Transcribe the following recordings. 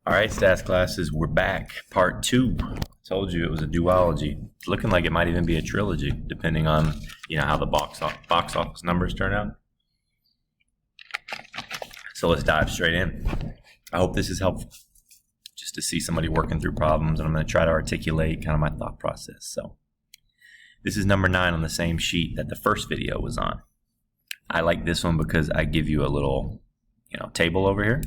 All right, stats classes, we're back. Part 2. Told you it was a duology. It's looking like it might even be a trilogy, depending on how the box office numbers turn out. So let's dive straight in. I hope this is helpful, just to see somebody working through problems, and I'm going to try to articulate kind of my thought process. So this is number 9 on the same sheet that the first video was on. I like this one because I give you a little, table over here.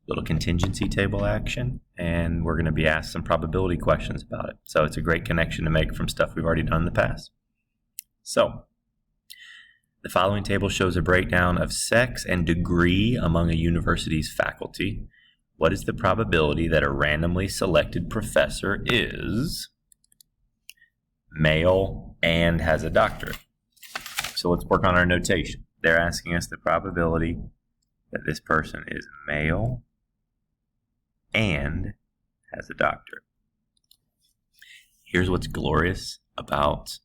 Little contingency table action, and we're going to be asked some probability questions about it. So it's a great connection to make from stuff we've already done in the past. So the following table shows a breakdown of sex and degree among a university's faculty. What is the probability that a randomly selected professor is male and has a doctorate? So let's work on our notation. They're asking us the probability that this person is male and has a doctorate. Here's what's glorious about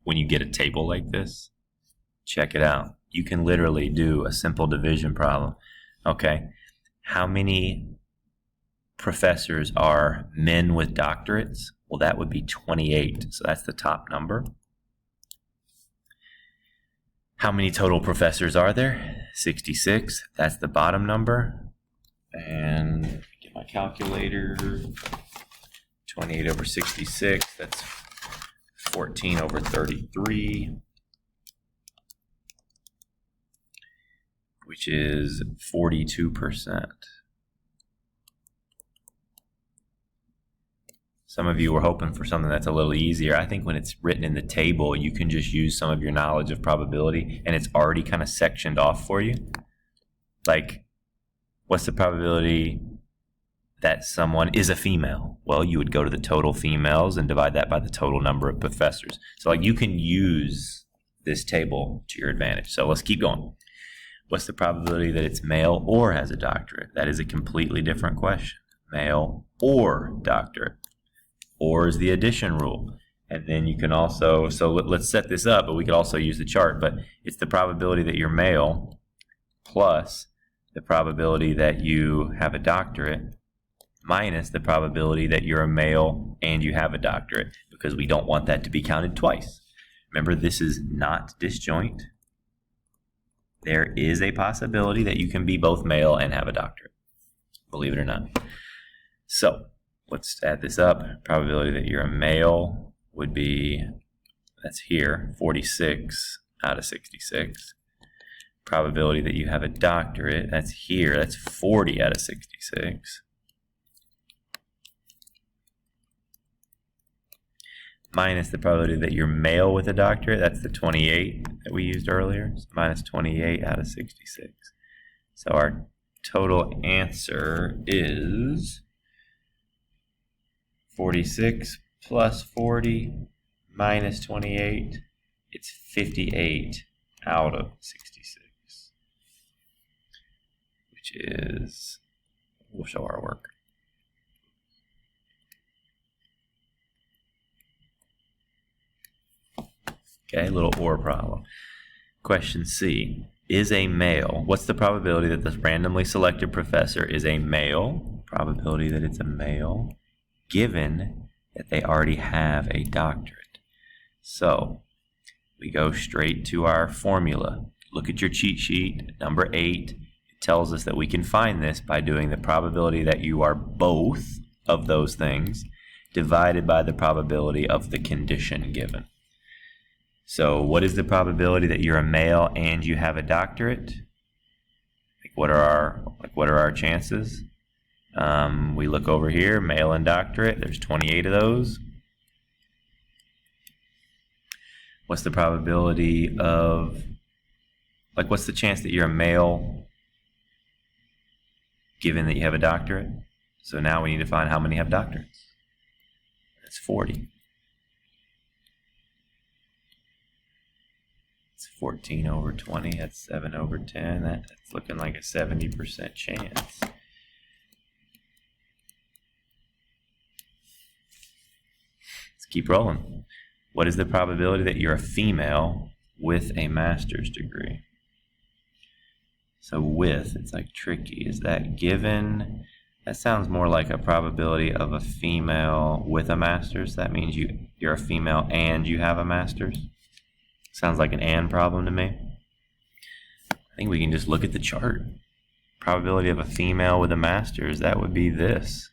when you get a table like this. Check it out. You can literally do a simple division problem. Okay, how many professors are men with doctorates? Well, that would be 28, so that's the top number. How many total professors are there? 66, that's the bottom number. And get my calculator, 28 over 66, that's 14 over 33, which is 42%. Some of you were hoping for something that's a little easier. I think when it's written in the table, you can just use some of your knowledge of probability, and it's already kind of sectioned off for you. Like, what's the probability that someone is a female? Well, you would go to the total females and divide that by the total number of professors. So you can use this table to your advantage. So let's keep going. What's the probability that it's male or has a doctorate? That is a completely different question. Male or doctorate. Or is the addition rule. And then you can also, so let's set this up, but we could also use the chart. But it's the probability that you're male plus the probability that you have a doctorate minus the probability that you're a male and you have a doctorate, because we don't want that to be counted twice. Remember, this is not disjoint. There is a possibility that you can be both male and have a doctorate, believe it or not. So let's add this up. Probability that you're a male would be, that's here, 46 out of 66. Probability that you have a doctorate, that's here, that's 40 out of 66. Minus the probability that you're male with a doctorate, that's the 28 that we used earlier, so minus 28 out of 66. So our total answer is 46 plus 40 minus 28, it's 58 out of 66. Which is, we'll show our work. Okay, little OR problem. Question C, is a male, what's the probability that this randomly selected professor is a male, probability that it's a male, given that they already have a doctorate? So we go straight to our formula. Look at your cheat sheet, number 8. Tells us that we can find this by doing the probability that you are both of those things divided by the probability of the condition given. So what is the probability that you're a male and you have a doctorate? What are our chances? We look over here, male and doctorate, there's 28 of those. What's the probability of, what's the chance that you're a male given that you have a doctorate? So now we need to find how many have doctorates. That's 40. It's 14 over 20, that's 7 over 10. That's looking like a 70% chance. Let's keep rolling. What is the probability that you're a female with a master's degree? So with, it's like tricky. Is that given That sounds more like a probability of a female with a master's. That means you're a female and you have a master's. Sounds like an and problem to me. I think we can just look at the chart. Probability of a female with a master's, that would be this.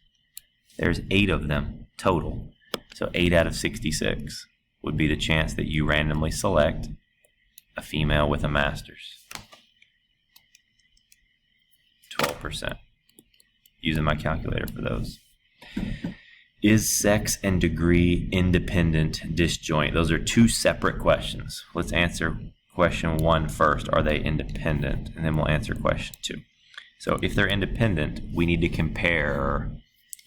There's 8 of them total. So 8 out of 66 would be the chance that you randomly select a female with a master's. 12%. Using my calculator for those. Is sex and degree independent disjoint? Those are 2 separate questions. Let's answer question 1 first. Are they independent? And then we'll answer question 2. So if they're independent, we need to compare.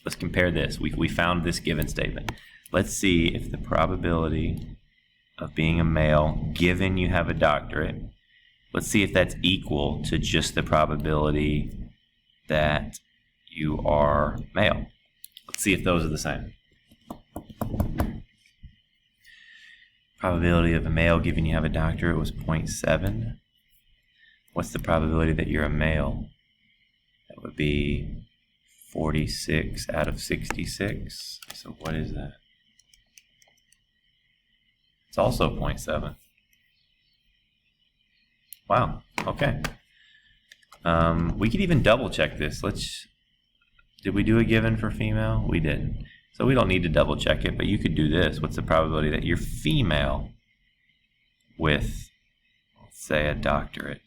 Let's compare this. We found this given statement. Let's see if the probability of being a male, given you have a doctorate, let's see if that's equal to just the probability that you are male. Let's see if those are the same. Probability of a male given you have a doctorate was 0.7. What's the probability that you're a male? That would be 46 out of 66. So what is that? It's also 0.7. Wow, okay. We could even double check this. Did we do a given for female? We didn't. So we don't need to double check it, but you could do this. What's the probability that you're female with, let's say, a doctorate?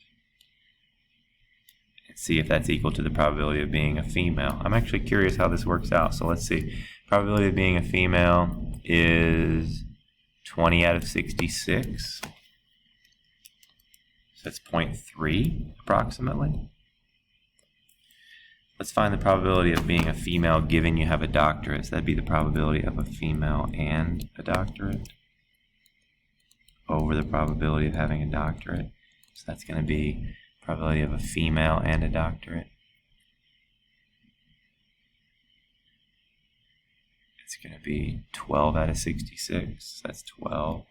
And see if that's equal to the probability of being a female. I'm actually curious how this works out. So let's see. Probability of being a female is 20 out of 66. So that's 0.3 approximately. Let's find the probability of being a female given you have a doctorate. So that'd be the probability of a female and a doctorate over the probability of having a doctorate. So that's going to be probability of a female and a doctorate. It's going to be 12 out of 66. That's 12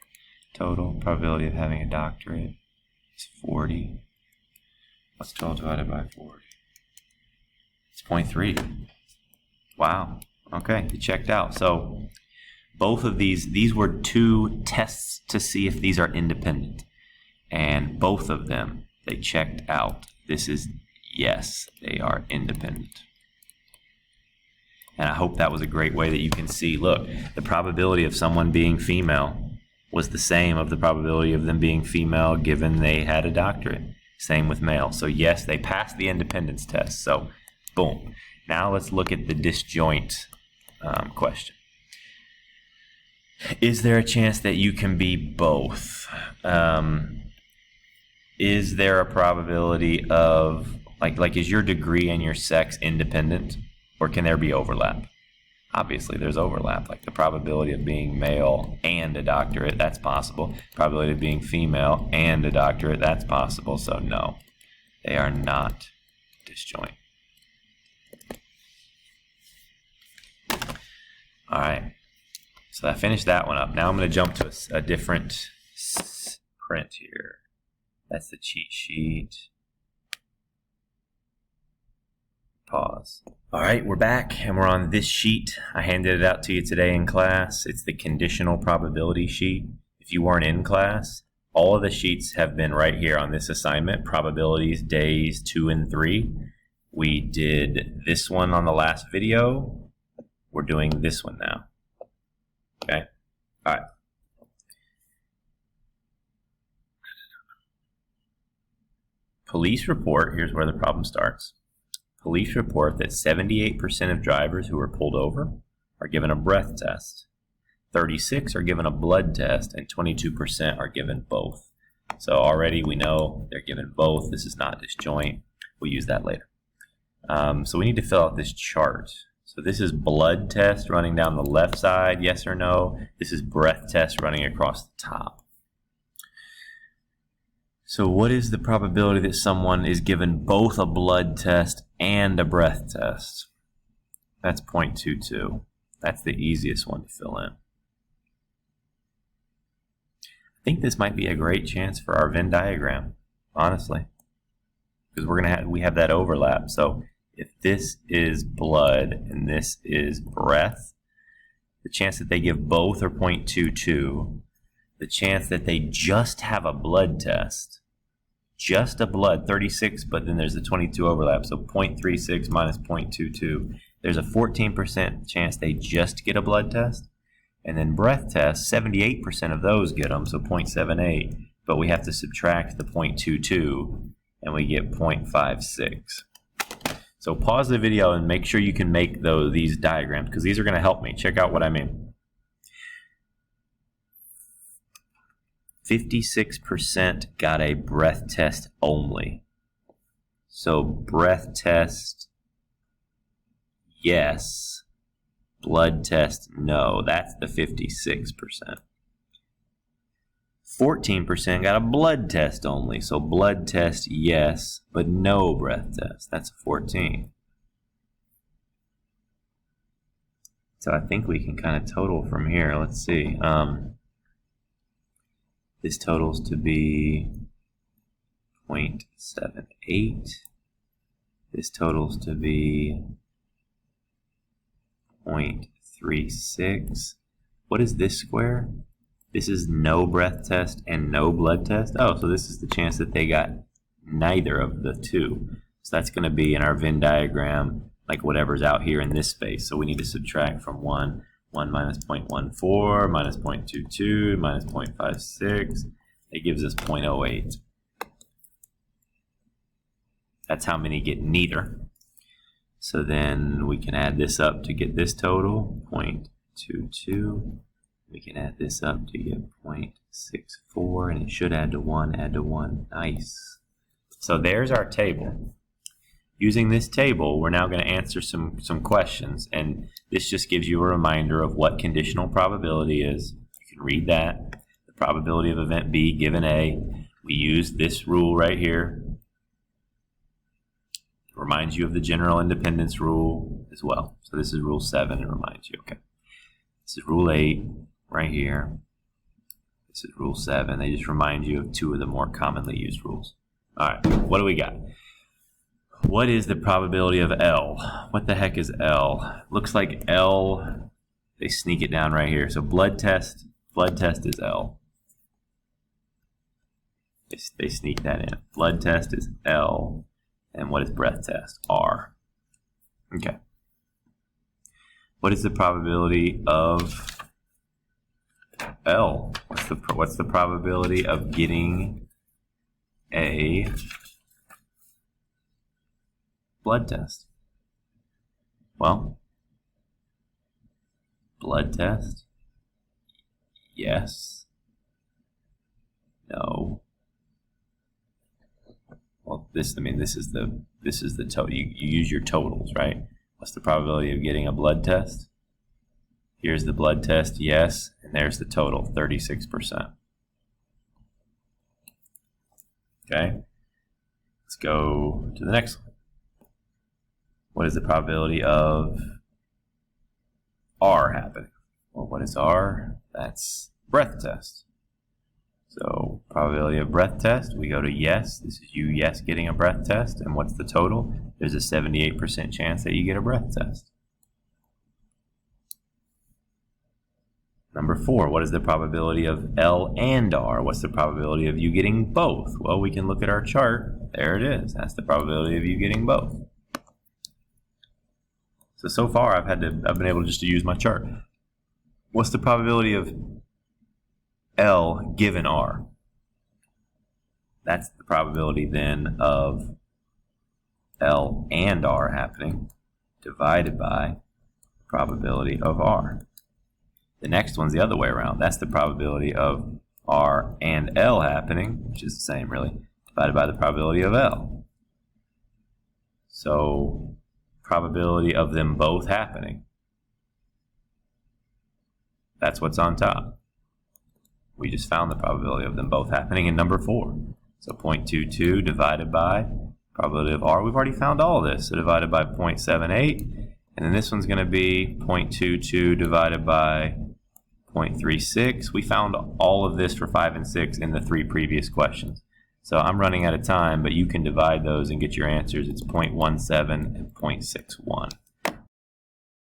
total. Probability of having a doctorate is 40. What's 12 divided by 40? It's 0.3. Wow. Okay, it checked out. So both of these were 2 tests to see if these are independent. And both of them, they checked out. This is, yes, they are independent. And I hope that was a great way that you can see, look, the probability of someone being female was the same of the probability of them being female given they had a doctorate. Same with male. So yes, they passed the independence test. So boom. Now let's look at the disjoint question. Is there a chance that you can be both? Is there a probability of, like is your degree and your sex independent? Or can there be overlap? Obviously, there's overlap. Like the probability of being male and a doctorate, that's possible. Probability of being female and a doctorate, that's possible. So no, they are not disjoint. All right, so I finished that one up. Now I'm going to jump to a different print here. That's the cheat sheet. Pause. All right, we're back and we're on this sheet. I handed it out to you today in class. It's the conditional probability sheet. If you weren't in class, all of the sheets have been right here on this assignment, probabilities days 2 and 3. We did this one on the last video. We're doing this one now. Okay? All right. Police report, here's where the problem starts. Police report that 78% of drivers who were pulled over are given a breath test. 36 are given a blood test, and 22% are given both. So already we know they're given both. This is not disjoint. We'll use that later. So we need to fill out this chart. So this is blood test running down the left side, yes or no. This is breath test running across the top. So what is the probability that someone is given both a blood test and a breath test? That's 0.22. That's the easiest one to fill in. I think this might be a great chance for our Venn diagram, honestly, because we have that overlap. So if this is blood and this is breath, the chance that they give both are 0.22. The chance that they just have a blood test, just a blood, 36, but then there's a 22 overlap, so 0.36 minus 0.22. There's a 14% chance they just get a blood test. And then breath tests, 78% of those get them, so 0.78. But we have to subtract the 0.22, and we get 0.56. So pause the video and make sure you can make these diagrams, because these are going to help me. Check out what I mean. 56% got a breath test only. So breath test, yes. Blood test, no. That's the 56%. 14% got a blood test only. So blood test, yes, but no breath test. That's 14. So I think we can kind of total from here. Let's see. This totals to be 0.78. This totals to be 0.36. What is this square? This is no breath test and no blood test. Oh, so this is the chance that they got neither of the two. So that's going to be in our Venn diagram, like whatever's out here in this space. So we need to subtract from 1 minus 0.14 minus 0.22 minus 0.56. It gives us 0.08. That's how many get neither. So then we can add this up to get this total, 0.22. We can add this up to get 0.64, and it should add to 1, Nice. So there's our table. Using this table, we're now going to answer some questions, and this just gives you a reminder of what conditional probability is. You can read that. The probability of event B given A. We use this rule right here. It reminds you of the general independence rule as well. So this is rule 7, it reminds you. Okay. This is rule 8 right here. This is rule 7. They just remind you of 2 of the more commonly used rules. All right, what do we got? What is the probability of L? What the heck is L? Looks like L, they sneak it down right here. So blood test is L. They sneak that in. Blood test is L. And what is breath test? R. Okay. What is the probability of L? What's the probability of getting a blood test? Well, blood test, yes, no. Well, this is the total. You use your totals, right? What's the probability of getting a blood test? Here's the blood test, yes, and there's the total, 36%. Okay, let's go to the next one. What is the probability of R happening? Well, what is R? That's breath test. So probability of breath test, we go to yes. This is you, yes, getting a breath test. And what's the total? There's a 78% chance that you get a breath test. Number 4, what is the probability of L and R? What's the probability of you getting both? Well, we can look at our chart. There it is. That's the probability of you getting both. So far I've been able just to use my chart. What's the probability of L given R? That's the probability then of L and R happening divided by the probability of R. The next one's the other way around. That's the probability of R and L happening, which is the same really, divided by the probability of L. So probability of them both happening. That's what's on top. We just found the probability of them both happening in number 4. So 0.22 divided by probability of R. We've already found all of this. So divided by 0.78. And then this one's going to be 0.22 divided by 0.36. We found all of this for 5 and 6 in the 3 previous questions. So I'm running out of time, but you can divide those and get your answers. It's 0.17 and 0.61.